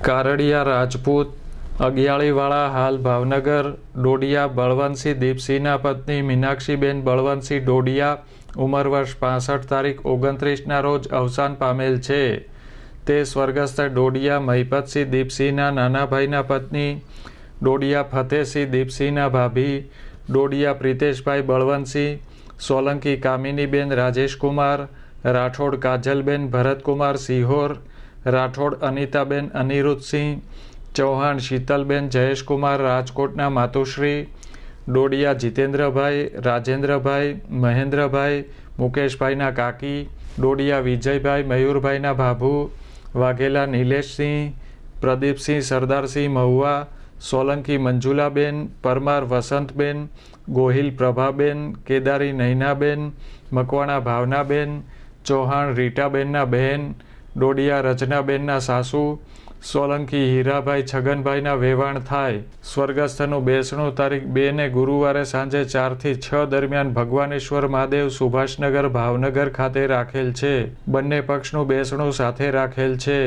કારડિયા રાજપૂત અગિયાળીવાળા હાલ ભાવનગર. ડોડિયા બળવંતસિંહ દીપસિંહના પત્ની મીનાક્ષીબેન બળવંતસિંહ ડોડિયા ઉંમર વર્ષ 65 તારીખ 29ના રોજ અવસાન પામેલ છે. તે સ્વર્ગસ્થ ડોડિયા મહિપતસિંહ દીપસિંહના નાના ભાઈના પત્ની, ડોડિયા ફતેહસિંહ દીપસિંહના ભાભી, ડોડિયા પ્રિતેશભાઈ બળવંતસિંહ, સોલંકી કામિનીબેન રાજેશકુમાર, રાઠોડ કાજલબેન ભરતકુમાર સિહોર, રાઠોડ અનિતાબેન અનિરુદ્ધસિંહ, ચૌહાણ શીતલબેન જયેશકુમાર રાજકોટના માતુશ્રી, ડોડિયા જીતેન્દ્રભાઈ, રાજેન્દ્રભાઈ, મહેન્દ્રભાઈ, મુકેશભાઈના કાકી, ડોડિયા વિજયભાઈ મયુરભાઈના ભાભુ, વાઘેલા નિલેશસિંહ, પ્રદીપસિંહ સરદારસિંહ મહુવા, સોલંકી મંજુલાબેન, પરમાર વસંતબેન, ગોહિલ પ્રભાબેન, કેદારી નૈનાબેન, મકવાણા ભાવનાબેન, ચૌહાણ રીટાબેનના બહેન, ડોડિયા રચનાબેનના સાસુ, સોલંકી હીરાભાઈ છગનભાઈના વેવાણ થાય. સ્વર્ગસ્થનું બેસણું તારીખ 2 ને ગુરુવારે સાંજે 4 થી 6 દરમિયાન ભગવાનેશ્વર મહાદેવ સુભાષનગર ભાવનગર ખાતે રાખેલ છે. બંને પક્ષનું બેસણું સાથે રાખેલ છે.